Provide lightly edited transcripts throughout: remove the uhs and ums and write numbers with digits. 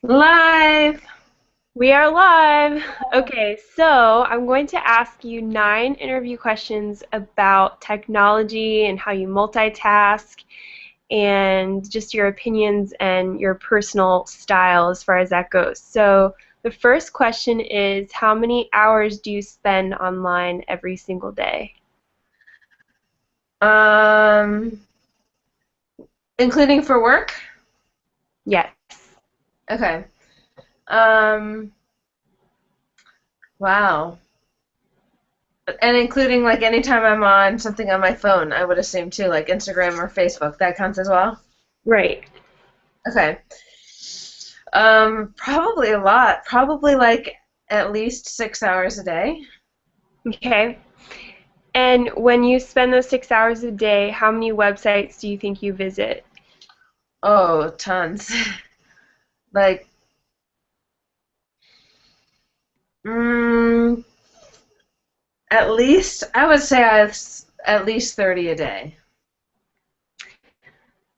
Live. We are live. Okay, so I'm going to ask you 9 interview questions about technology and how you multitask and just your opinions and your personal style as far as that goes. So the first question is, how many hours do you spend online every single day? Um, Including for work? Yes. Okay. Um, wow. And including like anytime I'm on something on my phone, I would assume too, like Instagram or Facebook. That counts as well? Right. Okay. Probably a lot. Probably like at least 6 hours a day. Okay. And when you spend those 6 hours a day, how many websites do you think you visit? Oh, tons. Like, mm, at least I would say I've at least 30 a day.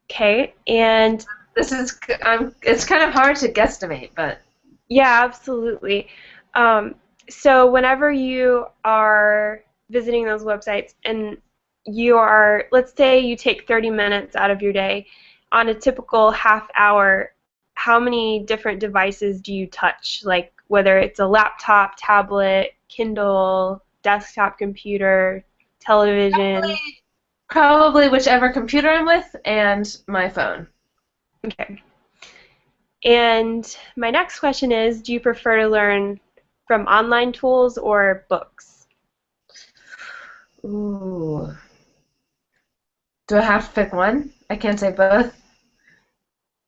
Okay. And This is it's kind of hard to guesstimate, but yeah, absolutely. Um, so whenever you are visiting those websites and you are, let's say you take 30 minutes out of your day, on a typical half hour, how many different devices do you touch? Like whether it's a laptop, tablet, Kindle, desktop computer, television. probably whichever computer I'm with and my phone. Okay. And my next question is, do you prefer to learn from online tools or books? Ooh. Do I have to pick one? I can't say both.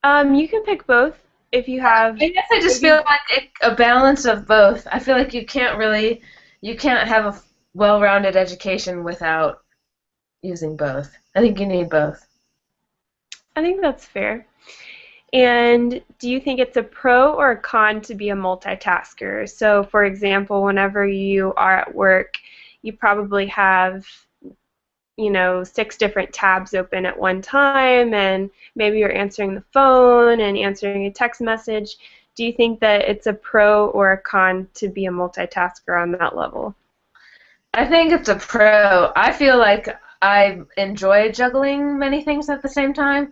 You can pick both if you have I guess I just feel maybe. like a balance of both. I feel like you can't have a well-rounded education without using both. I think you need both. I think that's fair. And do you think it's a pro or a con to be a multitasker? So, for example, whenever you are at work, you probably have, 6 different tabs open at one time, and maybe you're answering the phone and answering a text message. Do you think that it's a pro or a con to be a multitasker on that level? I think it's a pro. I feel like I enjoy juggling many things at the same time.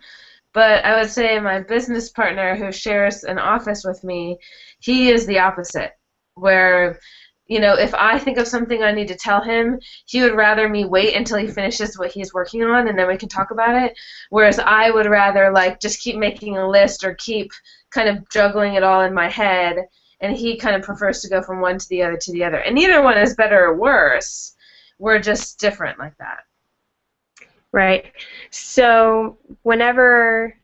But I would say my business partner who shares an office with me, he is the opposite. Where, if I think of something I need to tell him, he would rather me wait until he finishes what he's working on and then we can talk about it. Whereas I would rather like just keep making a list or keep kind of juggling it all in my head. And he kind of prefers to go from one to the other to the other. And neither one is better or worse. We're just different like that. Right. So, whenever,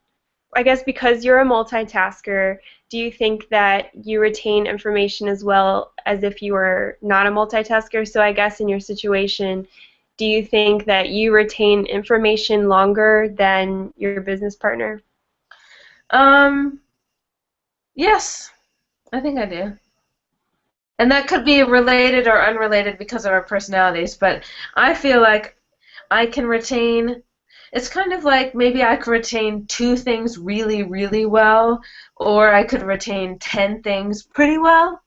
I guess because you're a multitasker, do you think that you retain information as well as if you were not a multitasker? So, I guess in your situation, do you think that you retain information longer than your business partner? Um, yes, I think I do. And that could be related or unrelated because of our personalities, but I feel like I can retain. It's kind of like maybe I could retain two things really, really well, or I could retain 10 things pretty well.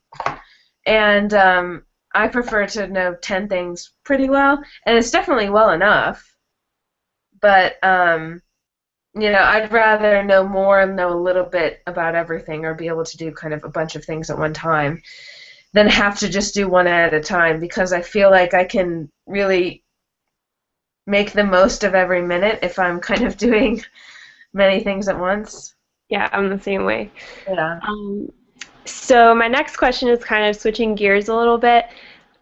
And I prefer to know 10 things pretty well, and it's definitely well enough. But I'd rather know more and know a little bit about everything, or be able to do kind of a bunch of things at one time than have to just do one at a time because I feel like I can really make the most of every minute if I'm kind of doing many things at once. Yeah, I'm the same way. Yeah. Um, so, my next question is kind of switching gears a little bit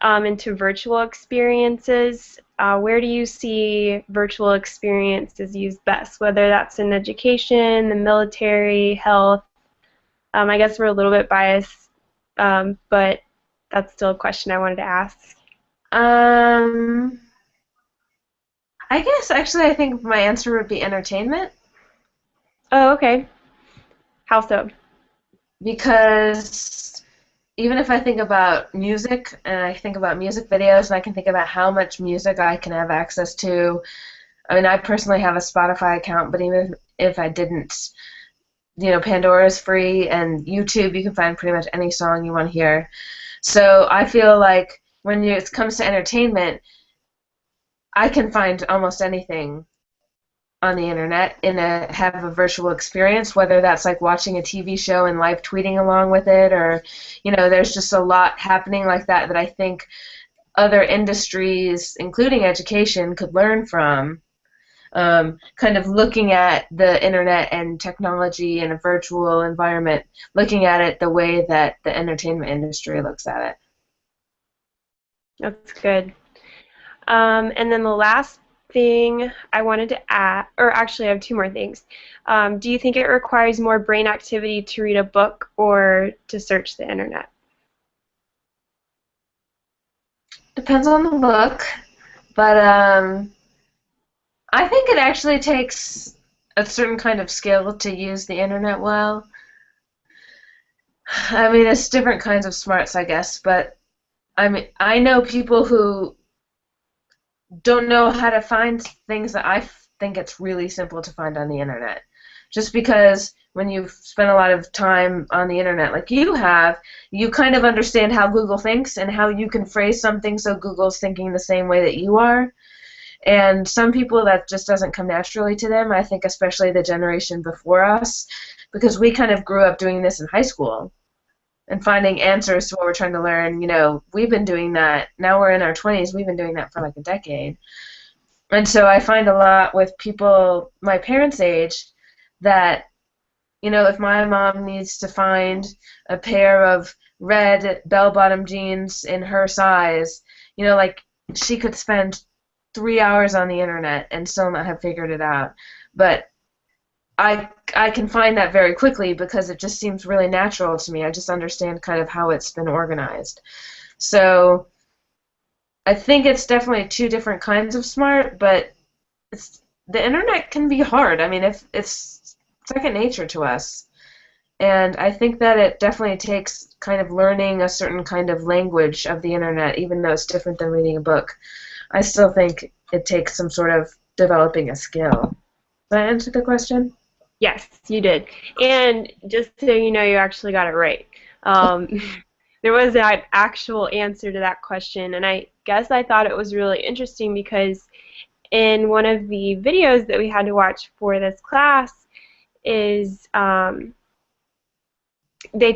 into virtual experiences. Where do you see virtual experiences used best, whether that's in education, the military, health? I guess we're a little bit biased, but that's still a question I wanted to ask. Um, I guess actually I think my answer would be entertainment Oh, okay. How so? because even if I think about music and I think about music videos and I can think about how much music I can have access to. I mean, I personally have a Spotify account, but even if I didn't, Pandora is free, and YouTube you can find pretty much any song you want to hear. So I feel like when it comes to entertainment, I can find almost anything on the internet and have a virtual experience, whether that's like watching a TV show and live tweeting along with it, or there's just a lot happening like that that I think other industries, including education, could learn from. Kind of looking at the internet and technology in a virtual environment, looking at it the way that the entertainment industry looks at it. That's good. And then the last thing I wanted to add, or actually I have two more things. Do you think it requires more brain activity to read a book or to search the internet? Depends on the book, but I think it actually takes a certain kind of skill to use the internet well. I mean, it's different kinds of smarts, I guess, but I know people who don't know how to find things that I think it's really simple to find on the internet. Just because when you've spent a lot of time on the internet like you have, you kind of understand how Google thinks and how you can phrase something so Google's thinking the same way that you are. And some people that just doesn't come naturally to them, I think especially the generation before us, because we kind of grew up doing this in high school and finding answers to what we're trying to learn. We've been doing that. Now we're in our 20s. We've been doing that for like a decade. And so I find a lot with people my parents' age that, if my mom needs to find a pair of red bell-bottom jeans in her size, like she could spend 3 hours on the internet and still not have figured it out. But I can find that very quickly because it just seems really natural to me. I just understand kind of how it's been organized. So I think it's definitely two different kinds of smart, but the internet can be hard. I mean, if it's second nature to us. And I think that it definitely takes kind of learning a certain kind of language of the internet, even though it's different than reading a book. I still think it takes some sort of developing a skill. Did I answer the question? Yes, you did. And just so you know, you actually got it right. There was an actual answer to that question, and I guess I thought it was really interesting because in one of the videos that we had to watch for this class is they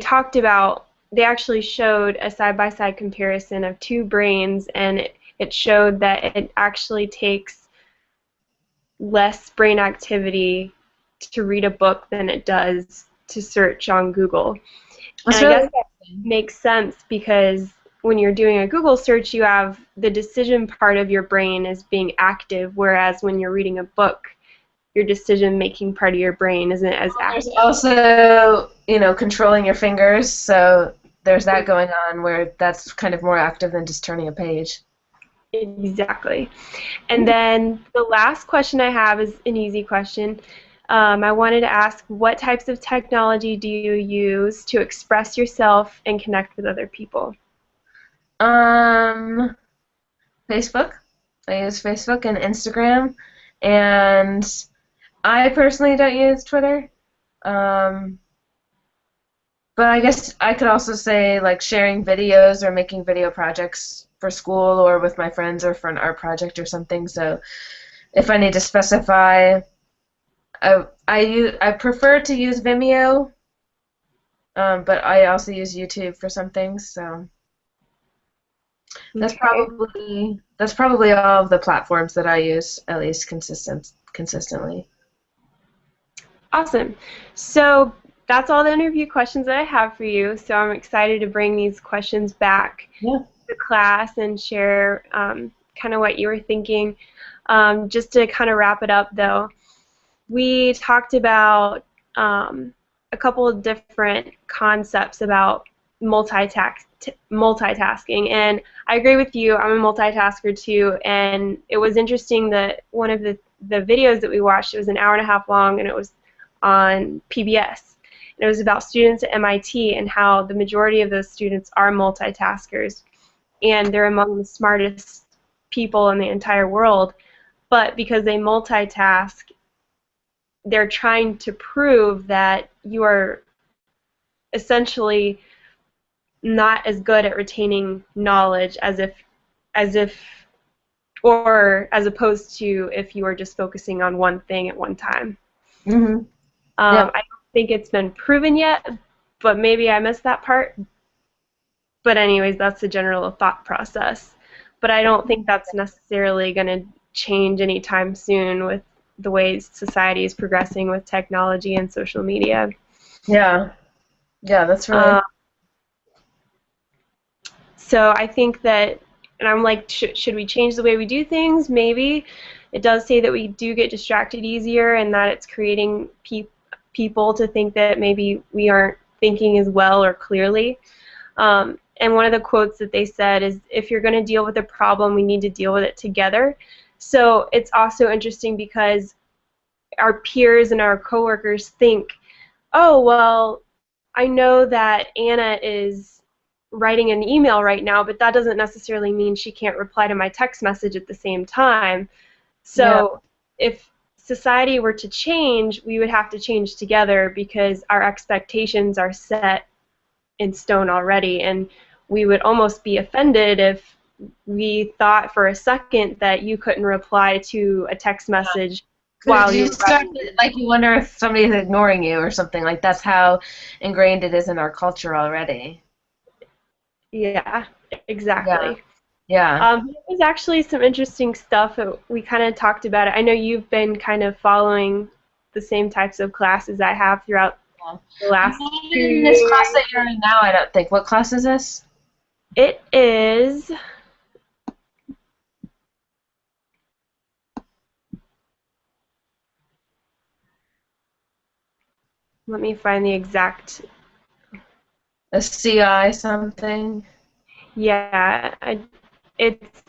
actually showed a side-by-side comparison of two brains, and it showed that it actually takes less brain activity to read a book than it does to search on Google. And I guess that makes sense because when you're doing a Google search, you have the decision part of your brain is being active, whereas when you're reading a book, your decision-making part of your brain isn't as active. There's also, controlling your fingers, so there's that going on where that's kind of more active than just turning a page. Exactly. And then the last question I have is an easy question. I wanted to ask, what types of technology do you use to express yourself and connect with other people? Facebook. I use Facebook and Instagram, and I personally don't use Twitter. But I guess I could also say like sharing videos or making video projects for school or with my friends or for an art project or something. So if I need to specify, I prefer to use Vimeo, but I also use YouTube for some things. So that's probably all of the platforms that I use, at least consistently. Awesome. So that's all the interview questions that I have for you. So I'm excited to bring these questions back to class and share kind of what you were thinking. Just to kind of wrap it up, though, we talked about a couple of different concepts about multitasking, and I agree with you. I'm a multitasker too, and it was interesting that one of the videos that we watched, it was an hour and a half long, and it was on PBS. And it was about students at MIT and how the majority of those students are multitaskers, and they're among the smartest people in the entire world, but because they multitask, they're trying to prove that you are essentially not as good at retaining knowledge as if or as opposed to if you were just focusing on one thing at one time. Mhm. Yeah. I don't think it's been proven yet, but maybe I missed that part. But anyways, that's the general thought process. But I don't think that's necessarily going to change anytime soon with the way society is progressing with technology and social media. Yeah. Yeah, that's really. Um, so I think that, and I'm like, should we change the way we do things? Maybe. It does say that we do get distracted easier and that it's creating people to think that maybe we aren't thinking as well or clearly. And one of the quotes that they said is, if you're going to deal with a problem, we need to deal with it together. So it's also interesting because our peers and our coworkers think, oh, well, I know that Anna is writing an email right now, but that doesn't necessarily mean she can't reply to my text message at the same time. Yeah. So if society were to change, we would have to change together because our expectations are set in stone already, and we would almost be offended if we thought for a second that you couldn't reply to a text message while Because you you were start writing. to, like, you wonder if somebody's ignoring you or something. Like, that's how ingrained it is in our culture already. Yeah, Yeah. exactly. Yeah. There was actually some interesting stuff that we kind of talked about it. I know you've been kind of following the same types of classes I have throughout Yeah. the I'm last not 2 even in this class years. that you're in now, I don't think. What class is this? It is, let me find the exact, A CI something? yeah, it's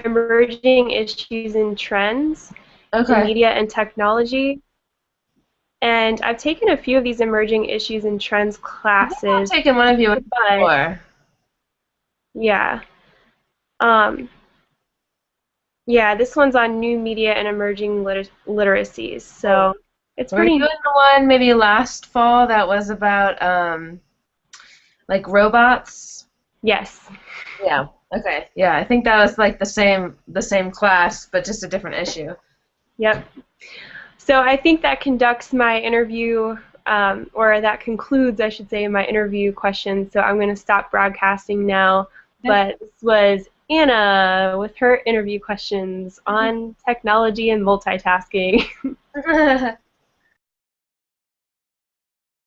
emerging issues and trends in Okay. media and technology. And I've taken a few of these emerging issues and trends I think I've classes, taken one of you but before. yeah. Um, Yeah, this one's on new media and emerging literacies. Oh. So it's Were you in pretty, the one maybe last fall that was about like robots? yes. Yeah. Okay. Yeah, I think that was like the same class, but just a different issue. Yep. So I think that conducts my interview, or that concludes, I should say, my interview questions. So I'm going to stop broadcasting now. But this was Anna with her interview questions on technology and multitasking. Yeah.